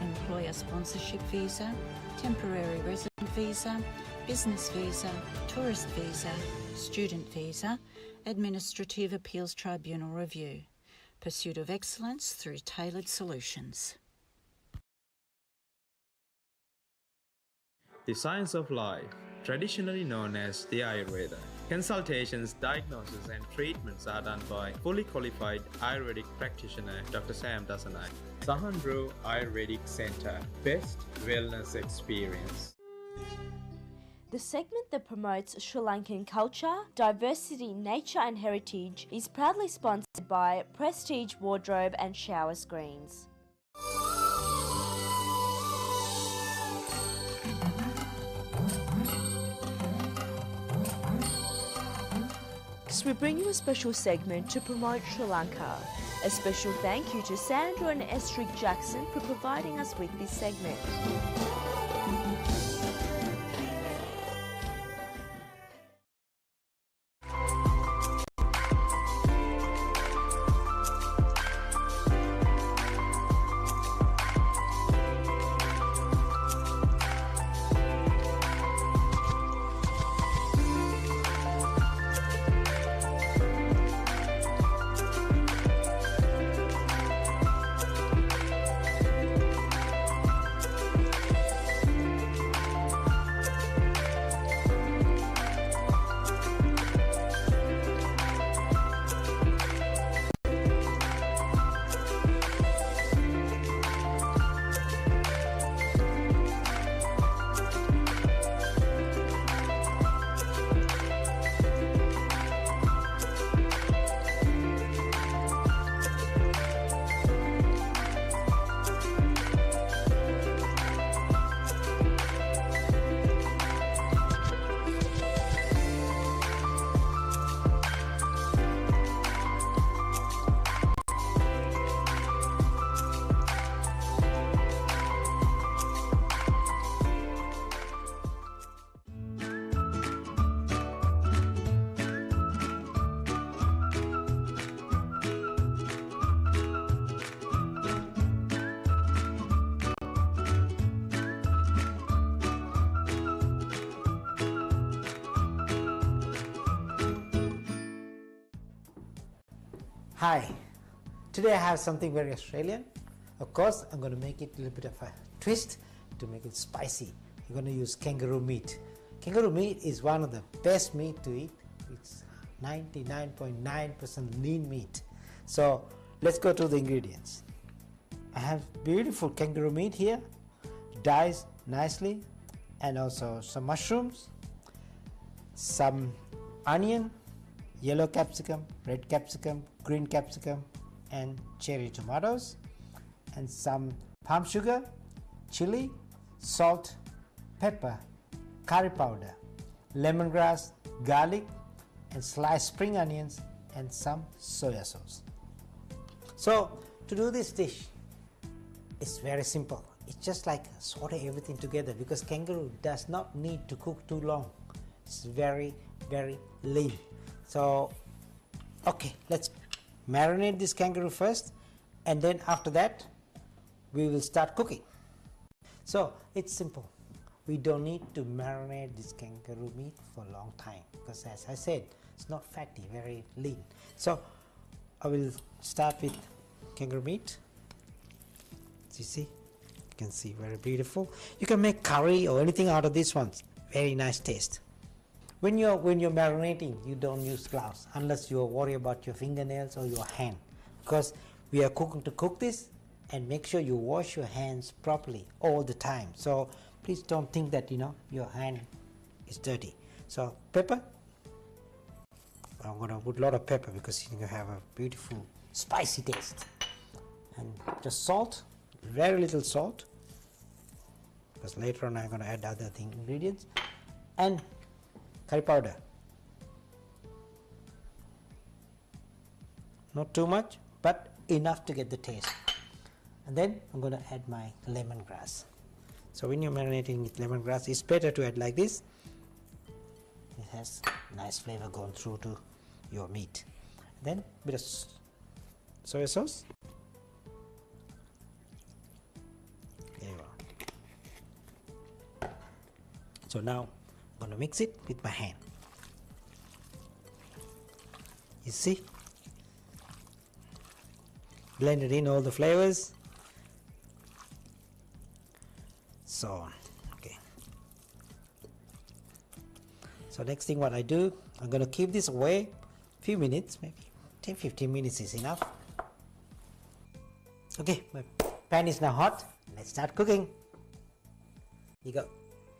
employer sponsorship visa, temporary resident visa, business visa, tourist visa, student visa, administrative appeals tribunal review. Pursuit of excellence through tailored solutions. The science of life, traditionally known as the Ayurveda. Consultations, diagnosis and treatments are done by fully qualified Ayurvedic practitioner Dr. Sam Dasanai. Sahandro Ayurvedic Centre, best wellness experience. The segment that promotes Sri Lankan culture, diversity, nature and heritage is proudly sponsored by Prestige Wardrobe and Shower Screens. We bring you a special segment to promote Sri Lanka. A special thank you to Sandra and Estrid Jackson for providing us with this segment. Hi, today I have something very Australian. Of course, I'm going to make it a little bit of a twist to make it spicy. we're going to use kangaroo meat. Kangaroo meat is one of the best meat to eat. It's 99.9% lean meat. So let's go to the ingredients. I have beautiful kangaroo meat here, diced nicely, and also some mushrooms, some onion, yellow capsicum, red capsicum, green capsicum, and cherry tomatoes, and some palm sugar, chili, salt, pepper, curry powder, lemongrass, garlic, and sliced spring onions, and some soya sauce. So to do this dish, it's very simple. It's just like saute everything together because kangaroo does not need to cook too long. It's very, very lean. So, okay, let's marinate this kangaroo first, and then after that, we will start cooking. So it's simple. We don't need to marinate this kangaroo meat for a long time because, as I said, it's not fatty, very lean. So I will start with kangaroo meat. As you see, you can see, very beautiful. You can make curry or anything out of this one. Very nice taste. When you're marinating, you don't use gloves unless you worry about your fingernails or your hand, because we are cooking to cook this, and make sure you wash your hands properly all the time. So please don't think that your hand is dirty. So pepper, I'm going to put a lot of pepper because you have a beautiful spicy taste, and just salt, very little salt, because later on I'm going to add other ingredients, and curry powder, not too much but enough to get the taste. And then I'm going to add my lemongrass. So when you're marinating with lemongrass, it's better to add like this. It has nice flavor going through to your meat. Then a bit of soy sauce. There you are. So now I'm going to mix it with my hand. You see? Blended in all the flavors. So, okay. So next thing what I do, I'm going to keep this away a few minutes, maybe 10-15 minutes is enough. Okay, my pan is now hot. Let's start cooking. You go.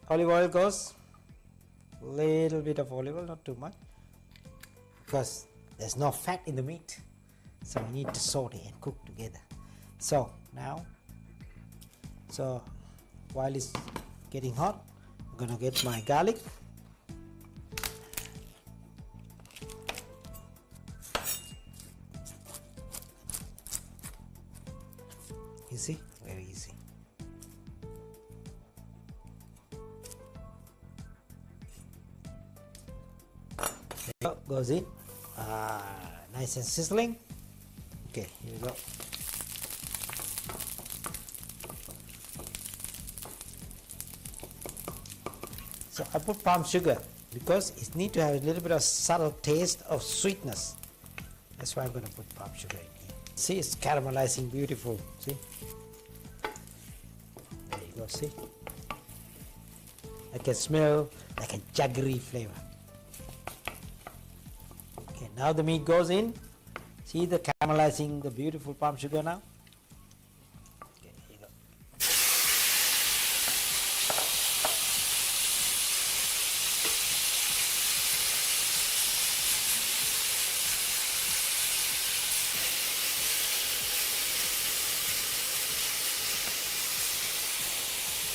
Olive oil goes. Little bit of olive oil, not too much, because there's no fat in the meat. So we need to saute and cook together. So now, while it's getting hot, I'm gonna get my garlic. You see, very easy. There you go, goes in. Nice and sizzling. Okay, here we go. So I put palm sugar because it needs to have a little bit of subtle taste of sweetness. That's why I'm going to put palm sugar in here. See, it's caramelizing beautiful. See? There you go, see? I can smell like a jaggery flavor. Okay, now the meat goes in. See the caramelizing, the beautiful palm sugar now? Okay, here you go.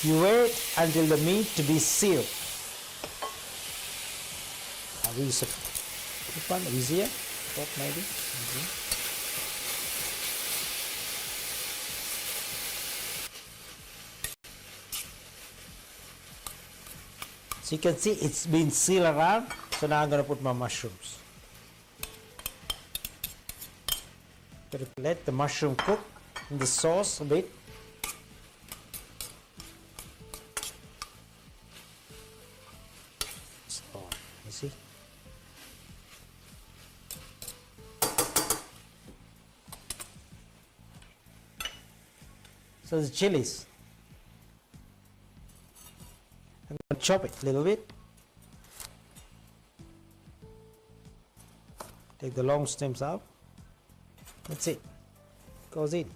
You wait until the meat to be sealed. I will use this one easier, but maybe. So you can see it's been sealed around. So now I'm going to put my mushrooms. Got to let the mushroom cook in the sauce a bit. So, you see? So the chilies. I'm going to chop it a little bit. Take the long stems out. That's it. Goes in.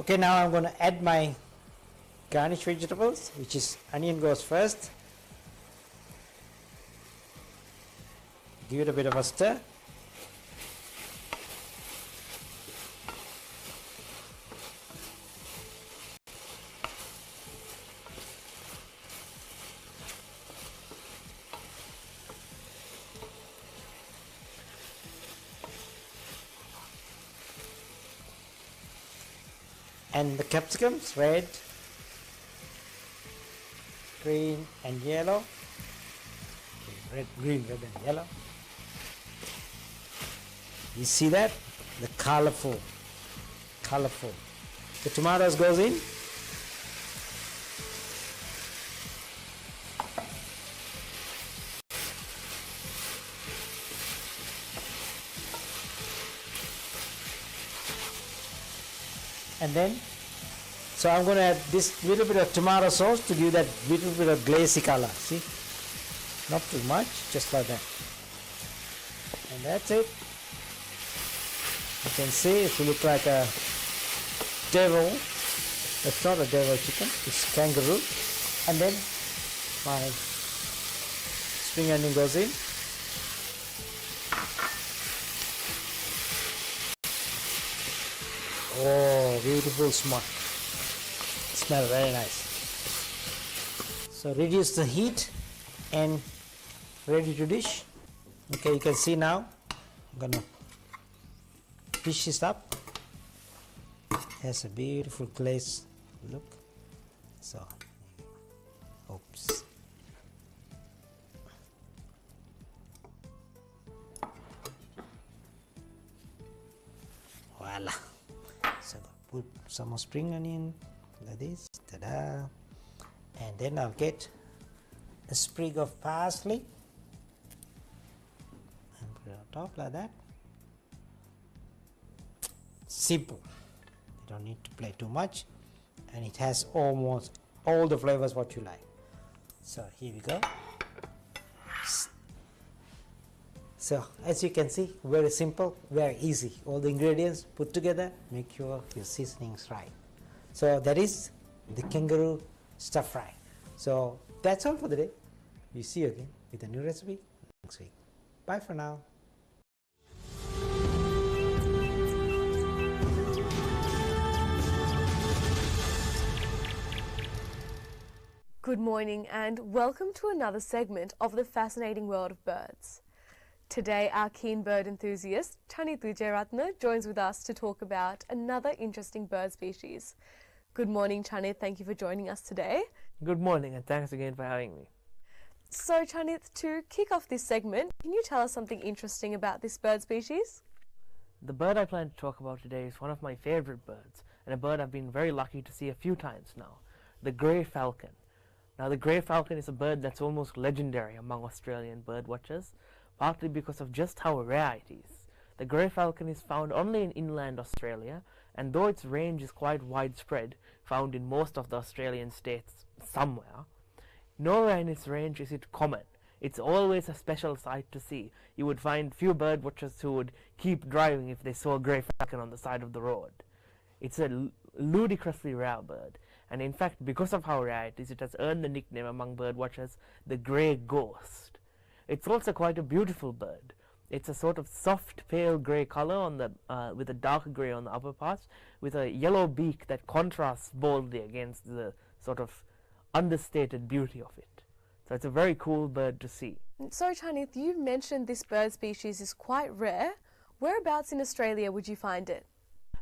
Okay, now I'm going to add my garnish vegetables, which is onion goes first. Give it a bit of a stir. And the capsicums, red, green and yellow. Red, green, red and yellow. You see that? The colorful. The tomatoes goes in. And then, so I'm going to add this little bit of tomato sauce to give that little bit of glazy color. See? Not too much, just like that. And that's it. You can see it will look like a devil. It's not a devil chicken, it's kangaroo. And then my spring onion goes in. Oh, beautiful smell, very nice. So reduce the heat and ready to dish. Okay, you can see now. I'm gonna dish this up. Has a beautiful glaze look. So, oops. Voila. So put some more spring onion like this, ta-da. And then I'll get a sprig of parsley and put it on top like that. Simple. You don't need to play too much, and it has almost all the flavors what you like. So here we go. So as you can see, very simple, very easy. All the ingredients put together, make sure your seasoning's right. So that is the kangaroo stir fry. So that's all for the day. We see you again with a new recipe next week. Bye for now. Good morning and welcome to another segment of the fascinating world of birds. Today our keen bird enthusiast, Chanit Wijeratne, joins with us to talk about another interesting bird species. Good morning, Chanit. Thank you for joining us today. Good morning and thanks again for having me. So Chanit, to kick off this segment, can you tell us something interesting about this bird species? The bird I plan to talk about today is one of my favorite birds, and a bird I've been very lucky to see a few times now, the grey falcon. Now the grey falcon is a bird that's almost legendary among Australian bird watchers, partly because of just how rare it is. The grey falcon is found only in inland Australia, and though its range is quite widespread, found in most of the Australian states somewhere, nowhere in its range is it common. It's always a special sight to see. You would find few bird watchers who would keep driving if they saw a grey falcon on the side of the road. It's a ludicrously rare bird, and in fact, because of how rare it is, it has earned the nickname among bird watchers, the grey ghost. It's also quite a beautiful bird. It's a sort of soft pale grey colour on the with a darker grey on the upper parts, with a yellow beak that contrasts boldly against the sort of understated beauty of it. So it's a very cool bird to see. So Chanit, you mentioned this bird species is quite rare. Whereabouts in Australia would you find it?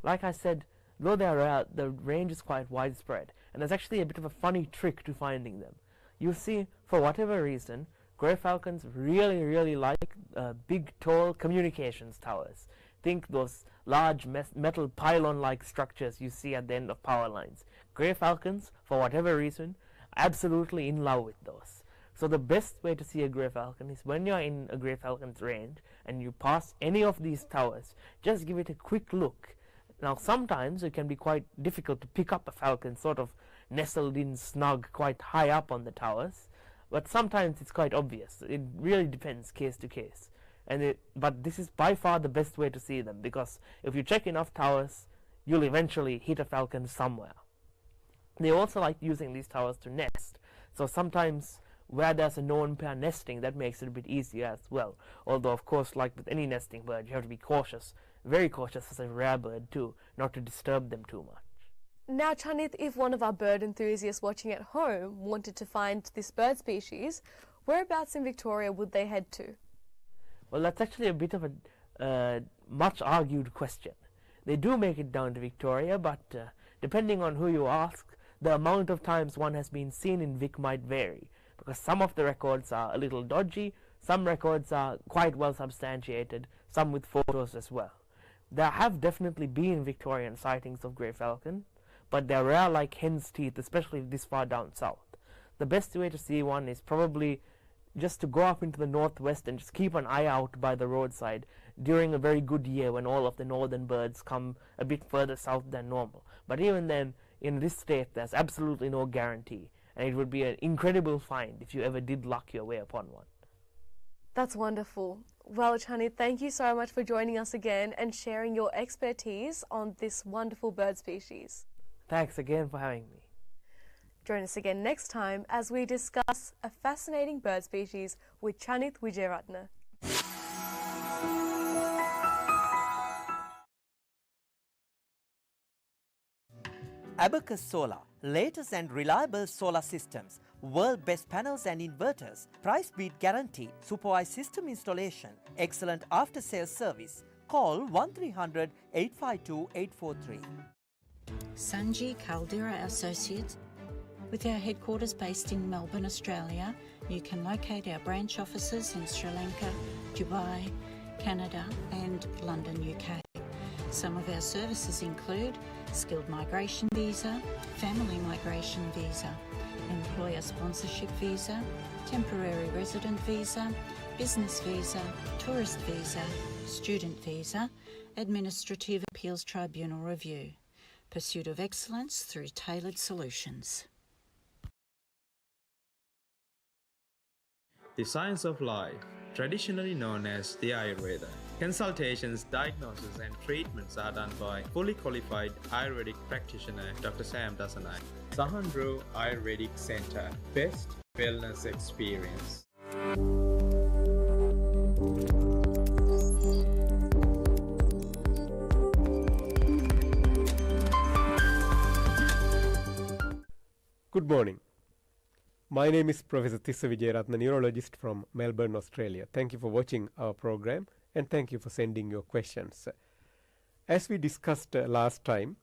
Like I said, though they are rare, the range is quite widespread, and there's actually a bit of a funny trick to finding them. You see, for whatever reason, grey falcons really like big, tall communications towers. Think those large metal pylon-like structures you see at the end of power lines. Grey falcons, for whatever reason, absolutely in love with those. So the best way to see a grey falcon is when you're in a grey falcon's range and you pass any of these towers, just give it a quick look. Now sometimes it can be quite difficult to pick up a falcon sort of nestled in snug quite high up on the towers, but sometimes it's quite obvious. It really depends case to case. But this is by far the best way to see them, because if you check enough towers, you'll eventually hit a falcon somewhere. They also like using these towers to nest, so sometimes where there's a known pair nesting, that makes it a bit easier as well. Although of course, like with any nesting bird, you have to be cautious, very cautious as a rare bird too, not to disturb them too much. Now, Chanith, if one of our bird enthusiasts watching at home wanted to find this bird species, whereabouts in Victoria would they head to? Well, that's actually a bit of a much argued question. They do make it down to Victoria, but depending on who you ask, the amount of times one has been seen in Vic might vary, because some of the records are a little dodgy, some records are quite well substantiated, some with photos as well. There have definitely been Victorian sightings of grey falcon, but they're rare like hen's teeth, especially this far down south. The best way to see one is probably just to go up into the northwest and just keep an eye out by the roadside during a very good year when all of the northern birds come a bit further south than normal. But even then, in this state, there's absolutely no guarantee, and it would be an incredible find if you ever did luck your way upon one. That's wonderful. Well, Chani, thank you so much for joining us again and sharing your expertise on this wonderful bird species. Thanks again for having me. Join us again next time as we discuss a fascinating bird species with Chanith Wijeratne. Abacus Solar, latest and reliable solar systems, world best panels and inverters, price beat guarantee, supervised system installation, excellent after sales service. Call 1300 852 843. Sanji Caldera Associates. With our headquarters based in Melbourne, Australia, you can locate our branch offices in Sri Lanka, Dubai, Canada and London, UK. Some of our services include skilled migration visa, family migration visa, employer sponsorship visa, temporary resident visa, business visa, tourist visa, student visa, administrative appeals tribunal review. Pursuit of excellence through tailored solutions. The science of life, traditionally known as the Ayurveda. Consultations, diagnosis and treatments are done by fully qualified Ayurvedic practitioner Dr. Sam Dasanai. Sahandro Ayurvedic Center, best wellness experience. Good morning. My name is Professor Tissa Wijeratne, neurologist from Melbourne, Australia. Thank you for watching our program and thank you for sending your questions. As we discussed last time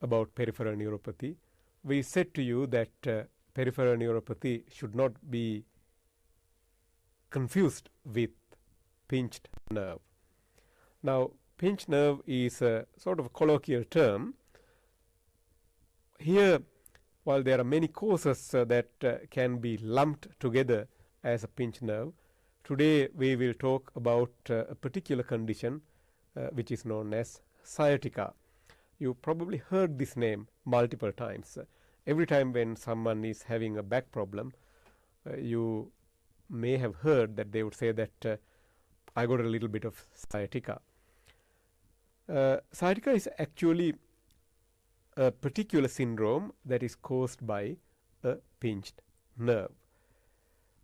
about peripheral neuropathy, we said to you that peripheral neuropathy should not be confused with pinched nerve. Now, pinched nerve is a sort of a colloquial term. Here, while there are many causes that can be lumped together as a pinched nerve, today we will talk about a particular condition which is known as sciatica. You probably heard this name multiple times. Every time when someone is having a back problem, you may have heard that they would say that I got a little bit of sciatica. Sciatica is actually a particular syndrome that is caused by a pinched nerve.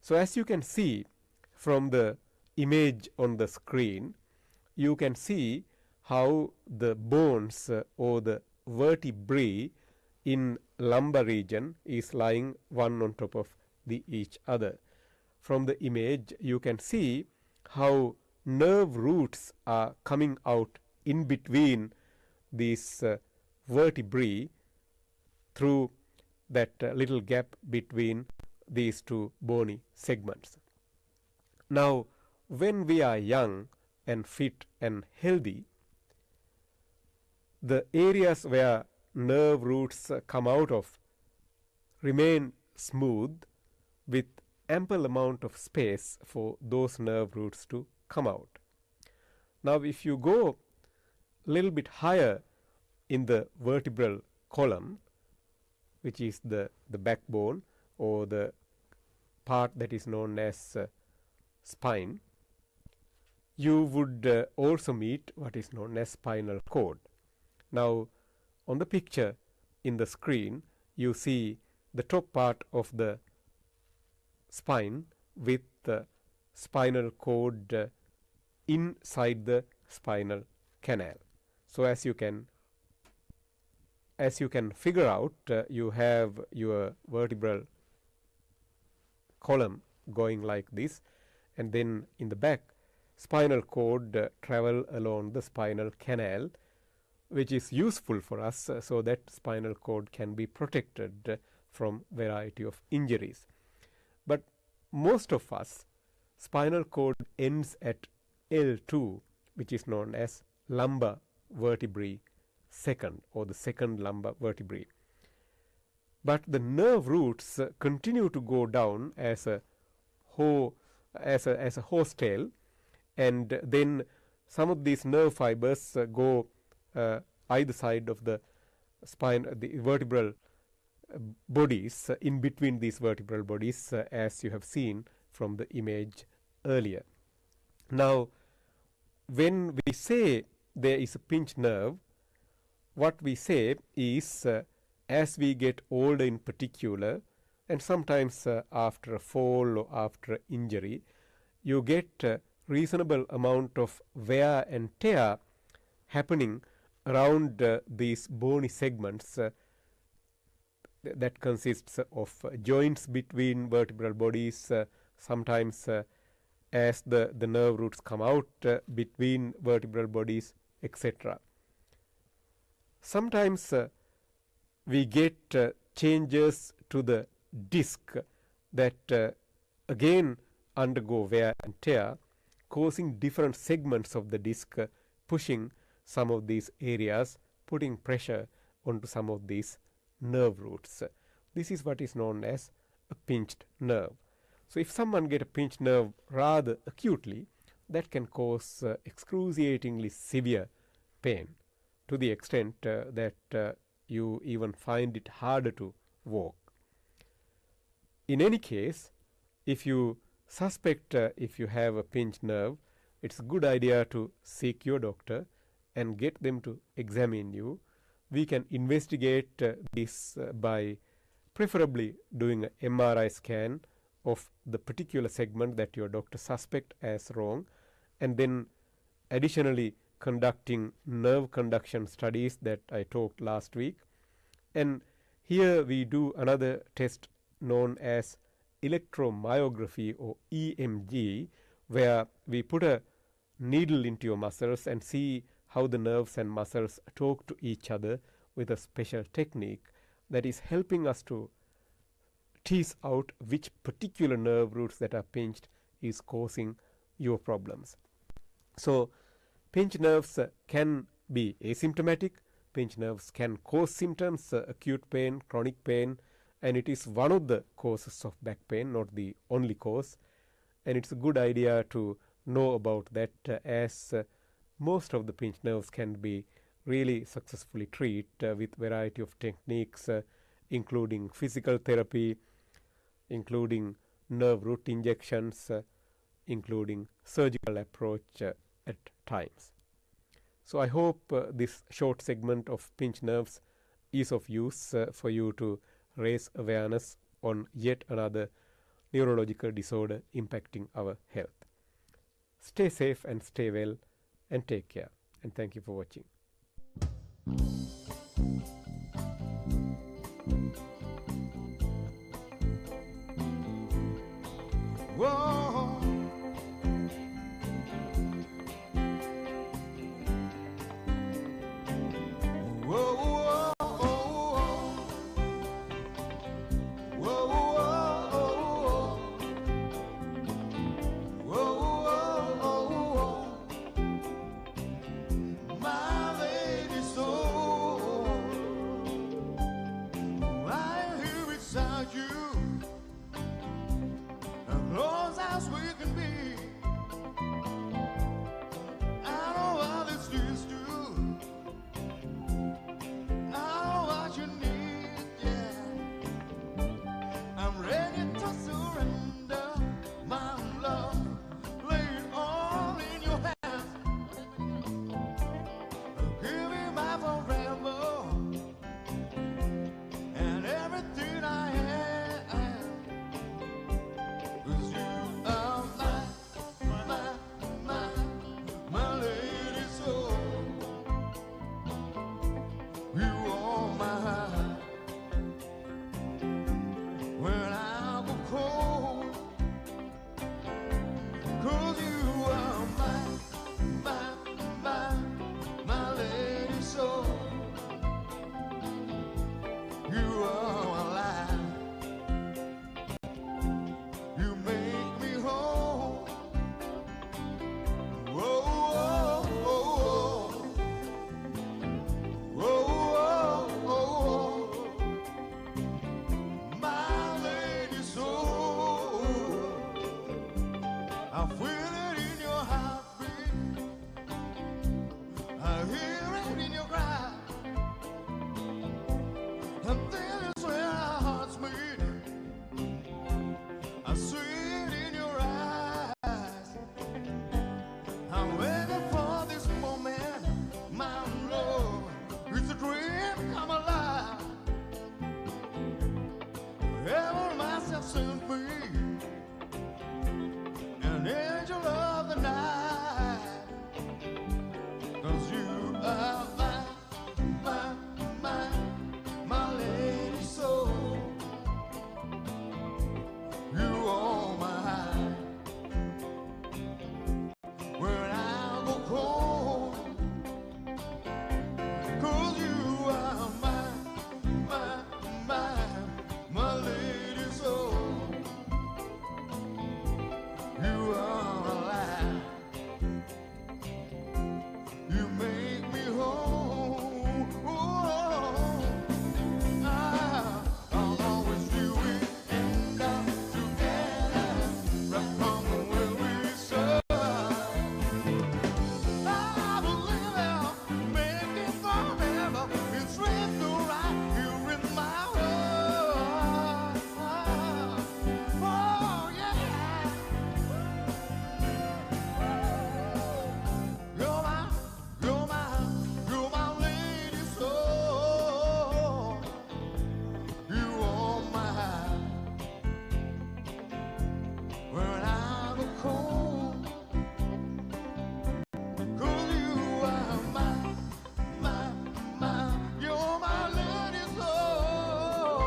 So as you can see from the image on the screen, you can see how the bones or the vertebrae in lumbar region is lying one on top of each other. From the image you can see how nerve roots are coming out in between these vertebrae through that little gap between these two bony segments. Now, when we are young and fit and healthy, the areas where nerve roots come out of remain smooth with ample amount of space for those nerve roots to come out. Now if you go a little bit higher in the vertebral column, which is the backbone or the part that is known as spine, you would also meet what is known as spinal cord. Now on the picture in the screen, you see the top part of the spine with the spinal cord inside the spinal canal. So as you can figure out, you have your vertebral column going like this, and then in the back, spinal cord travel along the spinal canal, which is useful for us so that spinal cord can be protected from variety of injuries. But most of us, spinal cord ends at L2, which is known as lumbar vertebrae second, or the second lumbar vertebrae. But the nerve roots continue to go down as a horse tail, and then some of these nerve fibers go either side of the spine, the vertebral bodies, in between these vertebral bodies, as you have seen from the image earlier. Now when we say there is a pinched nerve, what we say is as we get older in particular, and sometimes after a fall or after an injury, you get a reasonable amount of wear and tear happening around these bony segments that consists of joints between vertebral bodies, sometimes as the nerve roots come out between vertebral bodies, etc. Sometimes we get changes to the disc that again undergo wear and tear, causing different segments of the disc pushing some of these areas, putting pressure onto some of these nerve roots. This is what is known as a pinched nerve. So if someone get a pinched nerve rather acutely, that can cause excruciatingly severe pain, to the extent that you even find it harder to walk. In any case, if you suspect if you have a pinched nerve, it's a good idea to seek your doctor and get them to examine you. We can investigate this by preferably doing an MRI scan of the particular segment that your doctor suspect as wrong, and then additionally conducting nerve conduction studies that I talked last week. And here we do another test known as electromyography or EMG, where we put a needle into your muscles and see how the nerves and muscles talk to each other with a special technique that is helping us to tease out which particular nerve roots that are pinched is causing your problems. So pinched nerves can be asymptomatic. Pinched nerves can cause symptoms, acute pain, chronic pain, and it is one of the causes of back pain, not the only cause. And it's a good idea to know about that, as most of the pinched nerves can be really successfully treated with variety of techniques, including physical therapy, including nerve root injections, including surgical approach at times. So I hope this short segment of pinched nerves is of use for you to raise awareness on yet another neurological disorder impacting our health. Stay safe and stay well, and take care. And thank you for watching. Whoa. Whoa, whoa, whoa. Whoa, whoa, whoa. Whoa, whoa. My baby's so hear it in your cry. And then it's where our hearts meet. I see it in your eyes. I'm waiting for this moment, my love. It's a dream come alive. Ever myself sent me an angel of the night. 'Cause you are my lady soul. You are mine. When I go cold, 'cause you are my lady soul. You are alive. You make me whole. I'll always do it end up together right from where we start. I believe I'll make it forever. It's left to right here in my heart. Oh yeah. You're my lady soul. You are mine. When I'm cold, 'cause you are you're my lady soul.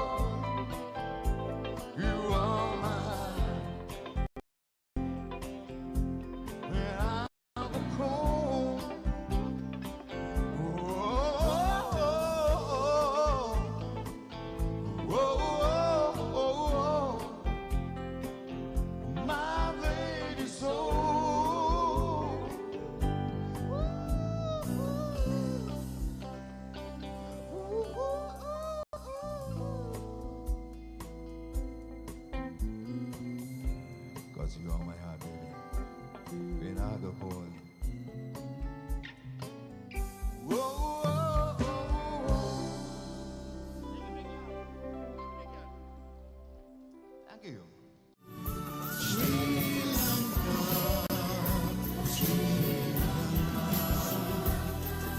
You are mine. When I'm cold. My lady soul. 'Cause you are my heart, baby. When I go cold. Thank you.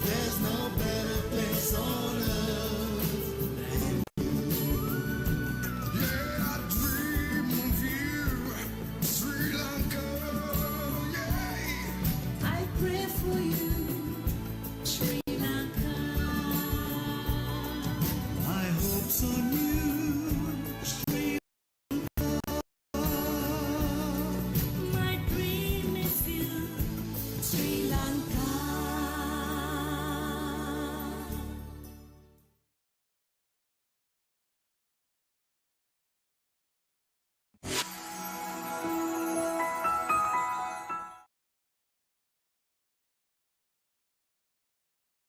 There's no better place on earth than you. Yeah, I dream of you, Sri Lanka. Yeah, I pray for you.